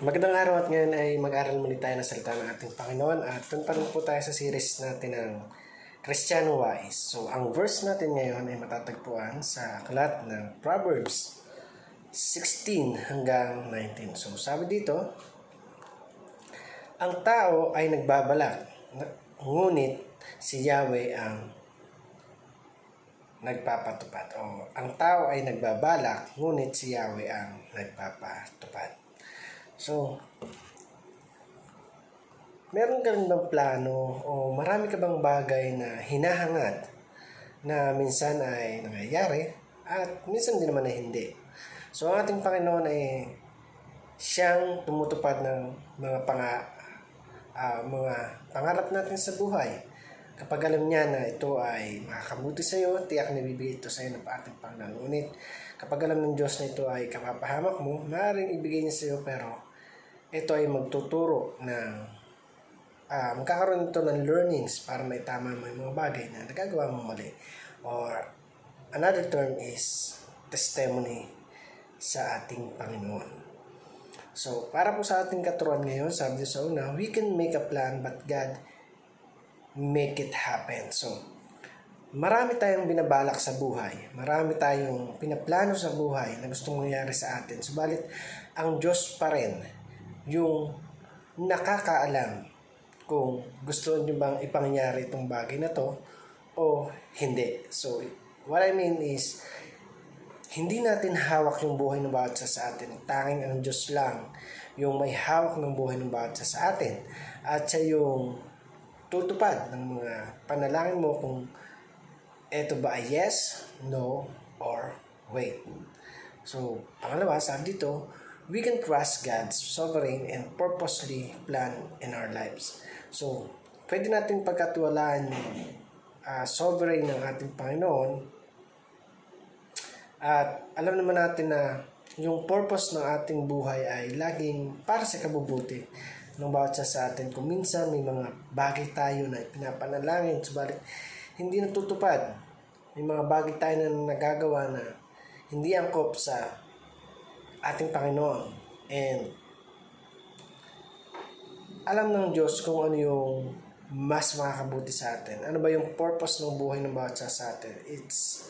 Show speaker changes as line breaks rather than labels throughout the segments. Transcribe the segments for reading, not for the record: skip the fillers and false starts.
Magandang araw at ngayon ay mag-aral muli tayo ng salita ng ating Panginoon at doon pa rin po tayo sa series natin ng Kristiyano Wise. So, ang verse natin ngayon ay matatagpuan sa aklat ng Proverbs 16 hanggang 19. So, sabi dito, ang tao ay nagbabalak, ngunit si Yahweh ang nagpapatupad. O, ang tao ay nagbabalak, ngunit si Yahweh ang nagpapatupad. So, meron ka rin bang plano o marami ka bang bagay na hinahangad na minsan ay nangyayari at minsan din naman ay hindi. So, ang ating Panginoon ay siyang tumutupad ng mga pangarap natin sa buhay. Kapag alam niya na ito ay makakabuti sa iyo, tiyak na bibigay ito sa iyo ng ating Panginoon. Ngunit kapag alam ng Diyos na ito ay kapapahamak mo, maaaring ibigay niya sa iyo pero ito ay magtuturo ng magkakaroon ito ng learnings para maitama mo yung mga bagay na nagagawa mo mali. Or another term is testimony sa ating Panginoon. So, para po sa ating katuruan ngayon, sabi sa una, we can make a plan but God make it happen. So, marami tayong binabalak sa buhay. Marami tayong pinaplano sa buhay na gustong mangyari sa atin. Subalit, ang Diyos pa rin yung nakakaalam kung gusto nyo bang ipangyari itong bagay na to o hindi. So, what I mean is, hindi natin hawak yung buhay ng bawat isa sa atin. Tanging ang Diyos lang yung may hawak ng buhay ng bawat isa sa atin. At siya yung tutupad ng mga panalangin mo kung eto ba ay yes, no, or wait. So, pangalawa, sabi dito, we can trust God's sovereign and purposely plan in our lives. So, pwede natin pagkatiwalaan yung sovereign ng ating Panginoon at alam naman natin na yung purpose ng ating buhay ay laging para sa kabubuti ng bawat isa sa atin. Kung minsan may mga bagay tayo na pinapanalangin, subalit hindi natutupad. May mga bagay tayo na nagagawa na hindi angkop sa ating Panginoon. And alam ng Diyos kung ano yung mas makakabuti sa atin. Ano ba yung purpose ng buhay ng bawat isa sa atin? It's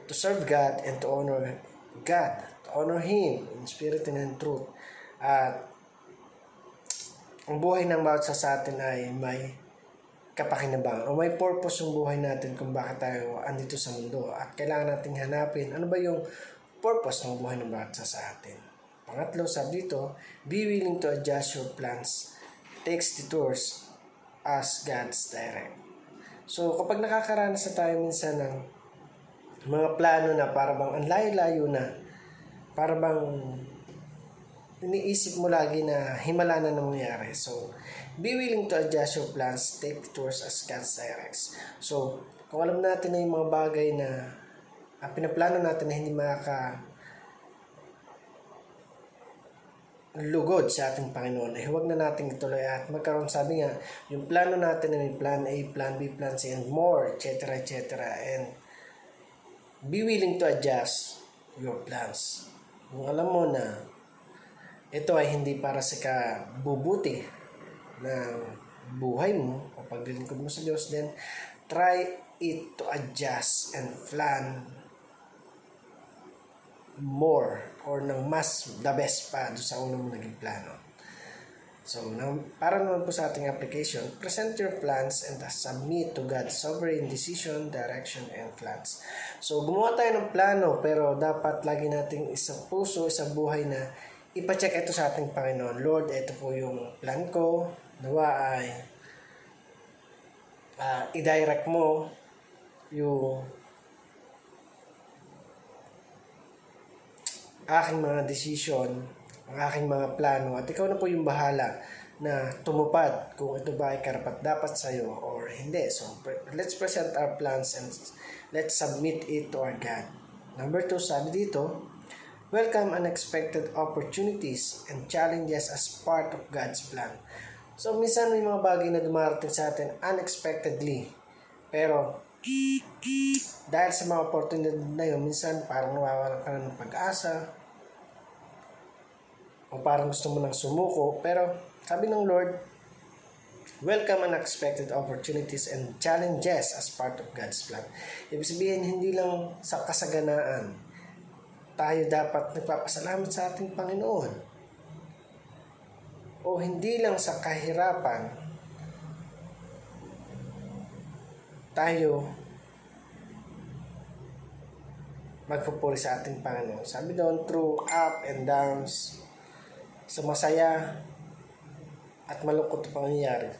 to serve God and to honor God. To honor Him in spirit and in truth. At ang buhay ng bawat isa sa atin ay may kapakinabangan o may purpose yung buhay natin kung bakit tayo andito sa mundo. At kailangan nating hanapin ano ba yung purpose ng buhay ng bawat isa sa atin. Pangatlo, sabi dito, be willing to adjust your plans. Takes detours as God's direct. So, kapag nakakaranas na tayo minsan ng mga plano na para bang ang layo-layo na, para bang iniisip mo lagi na himala na nangyayari. So, be willing to adjust your plans, take detours as God's directs. So, kung alam natin na yung mga bagay na pinaplano natin na hindi lugod sa ating Panginoon, ay huwag na nating ituloy at magkaroon, sabi nga, yung plano natin ay plan A, plan B, plan C, and more, etc., etc. And be willing to adjust your plans. Kung alam mo na ito ay hindi para sa kabubuti ng buhay mo o paglilingkod mo sa Diyos, then try it to adjust and plan more or ng mas the best pa doon sa unang mo naging plano. So, para naman po sa ating application, present your plans and submit to God's sovereign decision, direction, and plans. So, gumawa tayo ng plano pero dapat lagi nating isang puso, isang buhay na ipacheck ito sa ating Panginoon. Lord, ito po yung plan ko. Nawa ay i-direct mo yung aking mga decision, ang aking mga plano, at ikaw na po yung bahala na tumupad kung ito ba ay karapat-dapat sa'yo or hindi. So, let's present our plans and let's submit it to our God. Number 2, sabi dito, welcome unexpected opportunities and challenges as part of God's plan. So, minsan may mga bagay na dumarating sa atin unexpectedly. Pero, dahil sa mga opportunity na yun, minsan parang nawawalan ka ng pag-asa. o parang gusto mo nang sumuko, pero sabi ng Lord, welcome unexpected opportunities and challenges as part of God's plan. Ibig sabihin, hindi lang sa kasaganaan tayo dapat nagpapasalamat sa ating Panginoon. O hindi lang sa kahirapan tayo magpupuri sa ating Panginoon. Sabi doon, through up and downs, sa masaya at malungkot na pangyayari.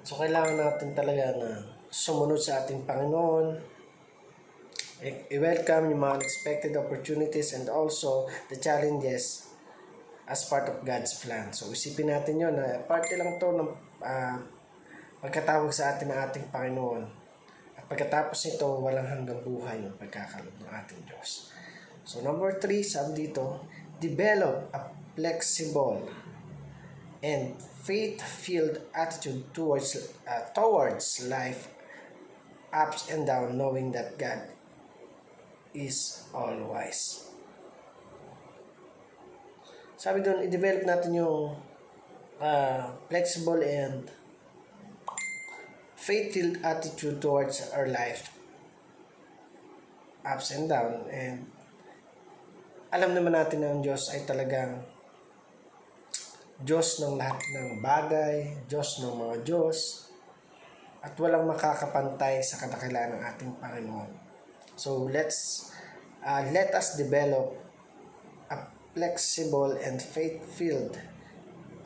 So, kailangan natin talaga na sumunod sa ating Panginoon, i-welcome yung mga unexpected opportunities and also the challenges as part of God's plan. So, isipin natin yun na parte lang to ng pagkatawag sa atin ng ating Panginoon. At pagkatapos nito, walang hanggang buhay yung pagkakalob ng ating Diyos. So, number 3, sabi dito, develop a flexible and faith-filled attitude towards life, ups and downs, knowing that God is all wise. Sabi doon, i-develop natin yung flexible and faith-filled attitude towards our life, ups and down. And alam naman natin na ang Diyos ay talagang Diyos ng lahat ng bagay, Diyos ng mga Diyos, at walang makakapantay sa kadakilaan ng ating Panginoon. So let us develop a flexible and faith-filled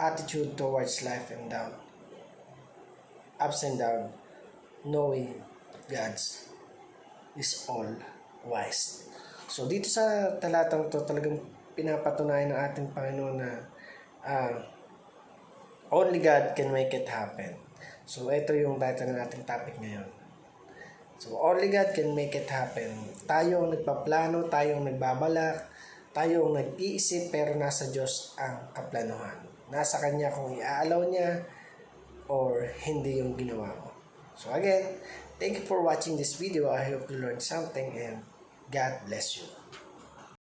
attitude towards life and down, ups and down, knowing God's is all wise. So dito sa talatang to, talagang pinapatunayan ng ating Panginoon na only God can make it happen. So ito yung title ng ating topic ngayon. So only God can make it happen. Tayo ang nagpaplano, tayo ang nagbabalak, tayo ang nag-iisip, pero nasa Diyos ang kaplanuhan. Nasa Kanya kung iaalaw niya or hindi yung ginawa mo. So again, thank you for watching this video. I hope you learned something and God bless you.